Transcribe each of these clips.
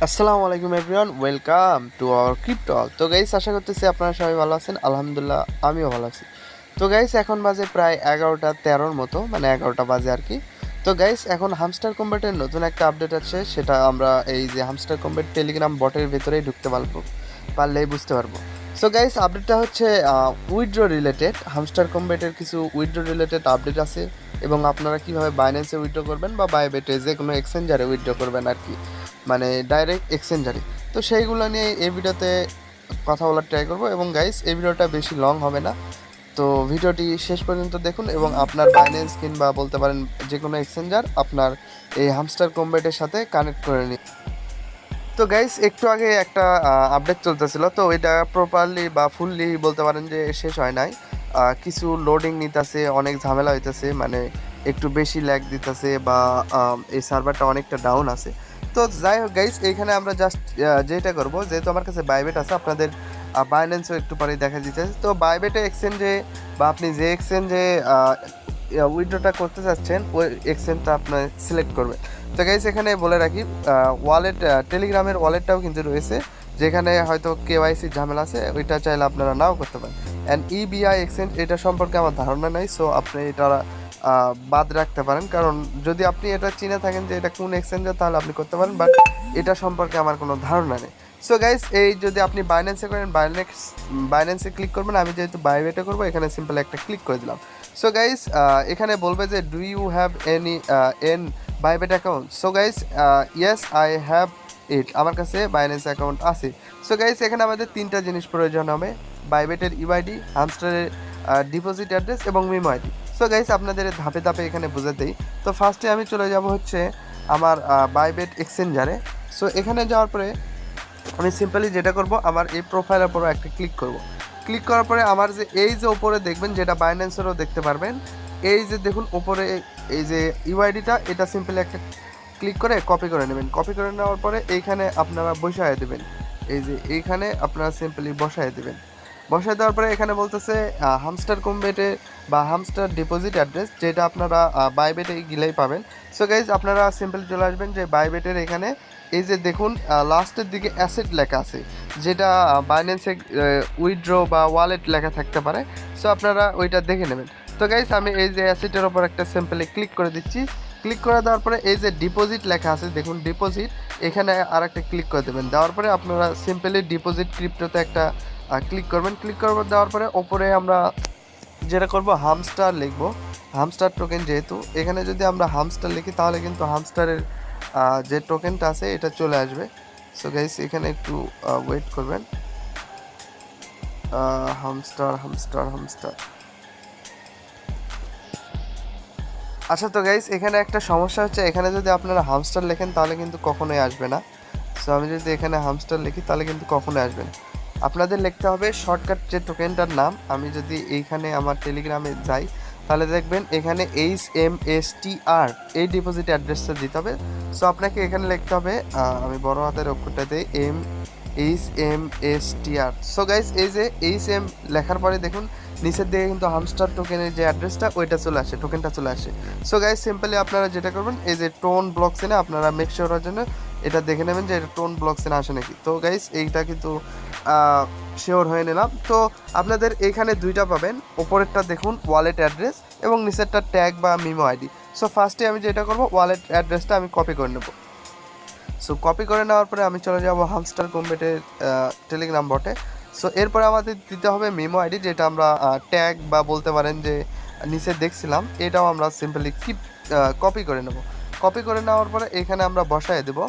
আসসালামু আলাইকুম everyone, welcome to our crypto. তো গাইস, আশা করতেছি আপনারা সবাই ভালো আছেন। আলহামদুলিল্লাহ, আমিও ভালো আছি। তো গাইস, এখন বাজে প্রায় 11টা 13 মতো, মানে 11টা বাজে আর কি। তো গাইস, এখন হামস্টার কম্বেটের নতুন একটা আপডেট আছে, সেটা আমরা এই যে হামস্টার কম্বেট টেলিগ্রাম বটের ভেতরেই ঢুকতে পারলেই বুঝতে পারবো। সো গাইস, আপডেটটা হচ্ছে উইথড্র রিলেটেড। হামস্টার কম্বেটের কিছু উইথড্র রিলেটেড আপডেট আছে, এবং আপনারা কীভাবে বাইন্যান্সে উইথড্র করবেন বা বাইবেটে যে কোনো এক্সচেঞ্জারে উইথড্র করবেন আর কি, মানে ডাইরেক্ট এক্সচেঞ্জারে। তো সেইগুলো নিয়ে এই ভিডিওতে কথা বলার ট্রাই করবো। এবং গাইস, এই ভিডিওটা বেশি লং হবে না, তো ভিডিওটি শেষ পর্যন্ত দেখুন এবং আপনার বাইন্যান্স কিংবা বলতে পারেন যে কোনো এক্সচেঞ্জার আপনার এই হামস্টার কম্বেটের সাথে কানেক্ট করে নিন। তো গাইস, একটু আগে একটা আপডেট চলতেছিল, তো এটা প্রপারলি বা ফুললি বলতে পারেন যে শেষ হয় নাই। কিছু লোডিং নিতেছে, অনেক ঝামেলা হইতেছে, মানে একটু বেশি ল্যাগ দিতেছে বা এই সার্ভারটা অনেকটা ডাউন আছে। তো যাই হোক গাইস, এইখানে আমরা জাস্ট যেটা করবো, যেহেতু আমার কাছে বাইবেট আছে, আপনাদের বাইন্যান্সও একটু পরেই দেখা দিতেছে। তো বাইবেটে এক্সচেঞ্জে বা আপনি যে এক্সচেঞ্জে উইথড্রটা করতে চাচ্ছেন ওই এক্সচেঞ্জটা আপনার সিলেক্ট করবেন। তো গাইস, এখানে বলে রাখি, ওয়ালেট টেলিগ্রামের ওয়ালেটটাও কিন্তু রয়েছে, যেখানে হয়তো কেওয়াইসির ঝামেলা আছে, ওইটা চাইলে আপনারা নাও করতে পারেন। অ্যান্ড ইবিআই এক্সচেঞ্জ, এটা সম্পর্কে আমার ধারণা নাই, সো আপনি এটা বাদ রাখতে পারেন, কারণ যদি আপনি এটা চিনে থাকেন যে এটা কোন এক্সচেঞ্জার, তাহলে আপনি করতে পারেন, বাট এটা সম্পর্কে আমার কোনো ধারণা নেই। সো গাইস, এই যদি আপনি বাইন্যান্সে করেন, বাইন্যান্সে ক্লিক করবেন। আমি যেহেতু বাইবেটে করবো, এখানে সিম্পল একটা ক্লিক করে দিলাম। সো গাইস, এখানে বলবে যে do you have an Bybit account. So guys, yes I have it, আমার কাছে বাইন্যান্স অ্যাকাউন্ট আছে। সো গাইস, এখানে আমাদের তিনটা জিনিস প্রয়োজন হবে: বাইবেটের ইউআইডি, হামস্টারের ডিপোজিট অ্যাড্রেস এবং মিমো আইডি। সো গাইস, আপনাদের ধাপে ধাপে এখানে বোঝাতেই। তো ফার্স্টে আমি চলে যাব হচ্ছে আমার বাইবেট এক্সচেঞ্জারে। সো এখানে যাওয়ার পরে আমি সিম্পলি যেটা করব, আমার এই প্রোফাইলের উপরে একটা ক্লিক করব। ক্লিক করার পরে আমার যে এই যে ওপরে দেখবেন, যেটা বাইন্যান্সেরও দেখতে পারবেন, এই যে দেখুন ওপরে এই যে ইউআইডিটা, এটা সিম্পলি একটা ক্লিক করে কপি করে নেবেন। কপি করে নেওয়ার পরে এইখানে আপনারা বসায় দেবেন, এই যে এইখানে আপনারা সিম্পলি বসায় দেবেন। বসায় দেওয়ার পরে এখানে বলতেছে হামস্টার কম্বেটে বা হামস্টার ডিপোজিট অ্যাড্রেস, যেটা আপনারা বাইবেটে গেলেই পাবেন। সো গাইজ, আপনারা সিম্পলি চলে আসবেন যে বাইবেটের এখানে, এই যে দেখুন লাস্টের দিকে অ্যাসেট লেখা আছে, যেটা বাইন্যান্সে উইথড্র বা ওয়ালেট লেখা থাকতে পারে। সো আপনারা ওইটা দেখে নেবেন। তো গাইজ, আমি এই যে অ্যাসেটের ওপর একটা সিম্পলি ক্লিক করে দিচ্ছি। ক্লিক করে দেওয়ার পরে এই যে ডিপোজিট লেখা আছে, দেখুন ডিপোজিট, এখানে আর একটা ক্লিক করে দেবেন। দেওয়ার পরে আপনারা সিম্পলি ডিপোজিট ক্রিপ্টোতে একটা ক্লিক করবেন। ক্লিক করে দেওয়ার পরে ওপরে আমরা যেটা করব, হামস্টার লিখবো, হামস্টার টোকেন। যেহেতু এখানে যদি আমরা হামস্টার লিখি, তাহলে কিন্তু হামস্টারের যে টোকেনটা আছে এটা চলে আসবে। সো গাইস, এখানে একটু ওয়েট করবেন। হামস্টার হামস্টার হামস্টার আচ্ছা, তো গাইস, এখানে একটা সমস্যা হচ্ছে, এখানে যদি আপনারা হামস্টার লেখেন তাহলে কিন্তু কখনোই আসবে না। সো আমি যদি এখানে হামস্টার লিখি, তাহলে কিন্তু কখনোই আসবে না। আপনাদের লিখতে হবে শর্টকাট যে টোকেনটার নাম। আমি যদি এইখানে আমার টেলিগ্রামে যাই, তাহলে দেখবেন এখানে HMSTR, এই ডিপোজিট অ্যাড্রেসটা দিতে হবে। সো আপনাকে এখানে লিখতে হবে, আমি বড় হাতের অক্ষরটাতে HMSTR। সো গাইস, এই যে HM লেখার পরে দেখুন নিচের দিকে কিন্তু হামস্টার টোকেনের যে অ্যাড্রেসটা, ওইটা চলে আসে, টোকেনটা চলে আসে। সো গাইস, সিম্পলি আপনারা যেটা করবেন, এই যে টোন ব্লকচেনে আপনারা মেক শিওর হওয়ার জন্য এটা দেখে নেবেন যে এটা টোন ব্লকচেনে আসে নাকি। তো গাইস, এইটা কিন্তু শিওর হয়ে নিলাম। তো আপনাদের এইখানে দুইটা পাবেন, ওপরেরটা দেখুন ওয়ালেট অ্যাড্রেস এবং নিচেরটা ট্যাগ বা মিমো আইডি। সো ফার্স্টে আমি যেটা করবো, ওয়ালেট অ্যাড্রেসটা আমি কপি করে নেব। সো কপি করে নেওয়ার পরে আমি চলে যাব হামস্টার কম্বেটের টেলিগ্রাম বটে। সো এরপরে আমাদের দিতে হবে মিমো আইডি, যেটা আমরা ট্যাগ বা বলতে পারেন যে নিচে দেখছিলাম, এটাও আমরা সিম্পলি কপি করে নেব। কপি করে নেওয়ার পরে এখানে আমরা বসায় দেব।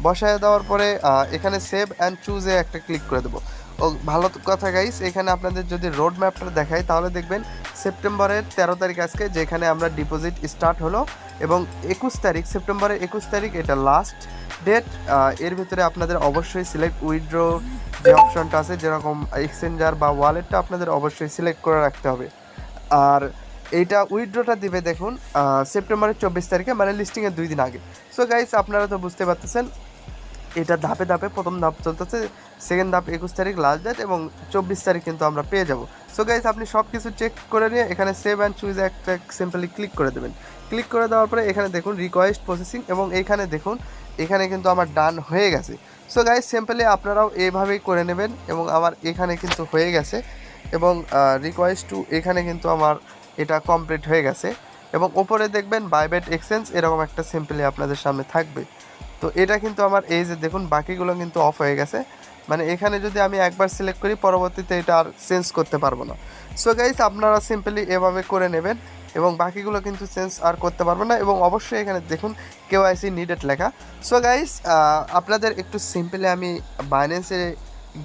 বসায় দেওয়ার পরে এখানে সেভ অ্যান্ড চুজে একটা ক্লিক করে দেবো। ও ভালো কথা গাইস, এখানে আপনাদের যদি রোড ম্যাপটা দেখায়, তাহলে দেখবেন সেপ্টেম্বরের 13 তারিখ আজকে, যেখানে আমরা ডিপোজিট স্টার্ট হলো, এবং 21 তারিখ, সেপ্টেম্বরের 21 তারিখ এটা লাস্ট ডেট। এর ভিতরে আপনাদের অবশ্যই সিলেক্ট উইথড্র যে অপশনটা আছে, যেরকম এক্সচেঞ্জার বা ওয়ালেটটা আপনাদের অবশ্যই সিলেক্ট করে রাখতে হবে। আর এইটা উইথড্রটা দিবে দেখুন সেপ্টেম্বরের 24 তারিখে, মানে লিস্টিংয়ের 2 দিন আগে। সো গাইস, আপনারা তো বুঝতে পারতেছেন এটা ধাপে ধাপে প্রথম ধাপ চলতেছে, সেকেন্ড ধাপ 21 তারিখ লাস্ট ডেট, এবং 24 তারিখ কিন্তু আমরা পেয়ে যাব। সো গাইস, আপনি সব কিছু চেক করে নিয়ে এখানে সেভ অ্যান্ড চুজ একটা সিম্পলি ক্লিক করে দেবেন। ক্লিক করে দেওয়ার পরে এখানে দেখুন রিকোয়েস্ট প্রসেসিং, এবং এইখানে দেখুন এখানে কিন্তু আমার ডান হয়ে গেছে। সো গাইস সিম্পলি আপনারাও এইভাবেই করে নেবেন এবং আমার এখানে কিন্তু হয়ে গেছে এবং রিকোয়েস্ট টু এখানে কিন্তু আমার এটা কমপ্লিট হয়ে গেছে এবং ওপরে দেখবেন বাইবেট এক্সচেঞ্জ এরকম একটা সিম্পলি আপনাদের সামনে থাকবে। তো এটা কিন্তু আমার এই যে দেখুন বাকিগুলো কিন্তু অফ হয়ে গেছে, মানে এখানে যদি আমি একবার সিলেক্ট করি পরবর্তীতে এটা আর চেঞ্জ করতে পারবো না। সো গাইস আপনারা সিম্পলি এভাবে করে নেবেন এবং বাকিগুলো কিন্তু চেঞ্জ আর করতে পারবেন না এবং অবশ্যই এখানে দেখুন কেওআইসি নিডেড লেখা। সো গাইস আপনাদের একটু সিম্পলি আমি বাইন্যান্সে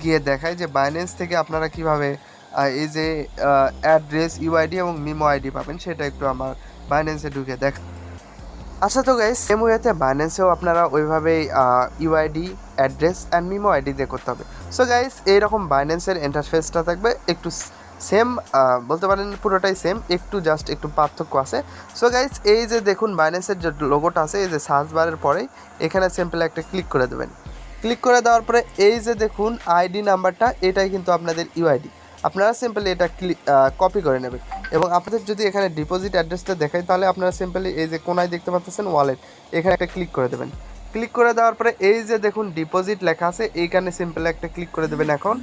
গিয়ে দেখাই যে বাইন্যান্স থেকে আপনারা কিভাবে এই যে অ্যাড্রেস ইউআইডি এবং মিমো আইডি পাবেন সেটা একটু আমার বাইন্যান্সে ঢুকে দেখ। আচ্ছা তো গাইস সেম ওয়েতে বাইন্যান্সেও আপনারা ওইভাবেই UID address and memo ID দিয়ে করতে হবে। সো গাইস এইরকম বাইন্যান্সের ইন্টারফেসটা থাকবে একটু সেম, বলতে পারেন পুরোটাই সেম, একটু জাস্ট একটু পার্থক্য আছে। সো গাইস এই যে দেখুন বাইন্যান্সের যে লোগোটা আছে এই যে সার্চ বারের পরেই এখানে সিম্পল একটা ক্লিক করে দেবেন। ক্লিক করে দেওয়ার পরে এই যে দেখুন আইডি নাম্বারটা এটাই কিন্তু আপনাদের ইউআইডি, আপনারা সিম্পলি এটা কপি করে নেবেন এবং আপনাদের যদি এখানে ডিপোজিট অ্যাড্রেসটা দেখাই তাহলে আপনারা সিম্পলি এই যে কোনায় দেখতে পাচ্ছেন ওয়ালেট এখানে একটা ক্লিক করে দেবেন। ক্লিক করে দেওয়ার পরে এই যে দেখুন ডিপোজিট লেখা আছে এইখানে সিম্পলি একটা ক্লিক করে দেবেন। এখন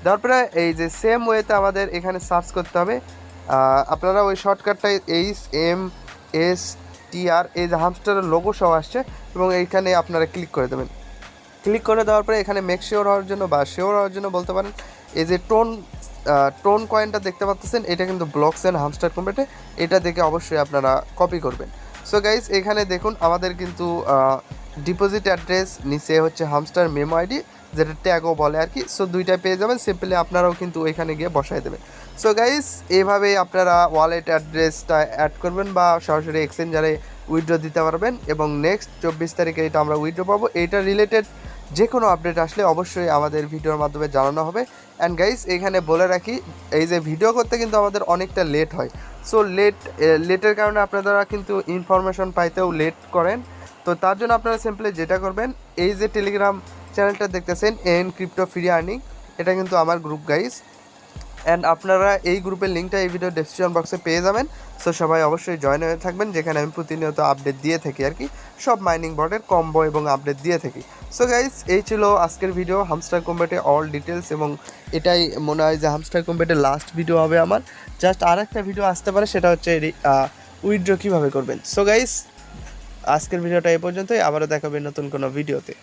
দেওয়ার পরে এই যে সেম ওয়েতে আমাদের এখানে সার্চ করতে হবে, আপনারা ওই শর্টকাটটাই HMSTR এই যে হামস্টারের লোগো সহ আসছে এবং এইখানে আপনারা ক্লিক করে দেবেন। ক্লিক করে দেওয়ার পরে এখানে মেক শিওর হওয়ার জন্য বা শিওর হওয়ার জন্য বলতে পারেন এই যে টোন কয়েনটা দেখতে পাচ্ছেন এটা কিন্তু ব্লকস অ্যান্ড হামস্টার কম্পিউটার, এটা দেখে অবশ্যই আপনারা কপি করবেন। সো গাইস এখানে দেখুন আমাদের কিন্তু ডিপোজিট অ্যাড্রেস নিচে হচ্ছে হামস্টার মেমো আইডি যেটা ট্যাগও বলে আর কি। সো দুইটা পেয়ে যাবেন, সিম্পলি আপনারাও কিন্তু ওইখানে গিয়ে বসাই দেবেন। সো গাইস এইভাবেই আপনারা ওয়ালেট অ্যাড্রেসটা অ্যাড করবেন বা সরাসরি এক্সচেঞ্জারে উইথড্র দিতে পারবেন এবং নেক্সট 24 তারিখে এটা আমরা উইথড্র পাবো। এইটা রিলেটেড যে কোনো আপডেট আসলে অবশ্যই আমাদের ভিডিওর মাধ্যমে জানানো হবে। অ্যান্ড গাইস এখানে বলে রাখি এই যে ভিডিও করতে কিন্তু আমাদের অনেকটা লেট হয়। সো লেটের কারণে আপনারা কিন্তু ইনফরমেশন পাইতেও লেট করেন। তো তার জন্য আপনারা সিম্পলি যেটা করবেন এই যে টেলিগ্রাম চ্যানেলটা দেখতেছেন এন ক্রিপ্টো ফ্রি আর্নিং, এটা কিন্তু আমার গ্রুপ গাইস, অ্যান্ড আপনারা এই গ্রুপের লিঙ্কটা এই ভিডিও ডেসক্রিপশন বক্সে পেয়ে যাবেন। সো সবাই অবশ্যই জয়েন হয়ে থাকবেন যেখানে আমি প্রতিনিয়ত আপডেট দিয়ে থাকি আর কি, সব মাইনিং বটের কম্বো এবং আপডেট দিয়ে থাকি। সো গাইস এই ছিল আজকের ভিডিও হামস্টার কম্বেটে অল ডিটেলস এবং এটাই মনে হয় যে হামস্টার কম্বেটের লাস্ট ভিডিও হবে আমার। জাস্ট আর একটা ভিডিও আসতে পারে সেটা হচ্ছে উইথড্র কীভাবে করবেন। সো গাইস আজকের ভিডিওটা এই পর্যন্তই, আবারও দেখাবেন নতুন কোনো ভিডিওতে।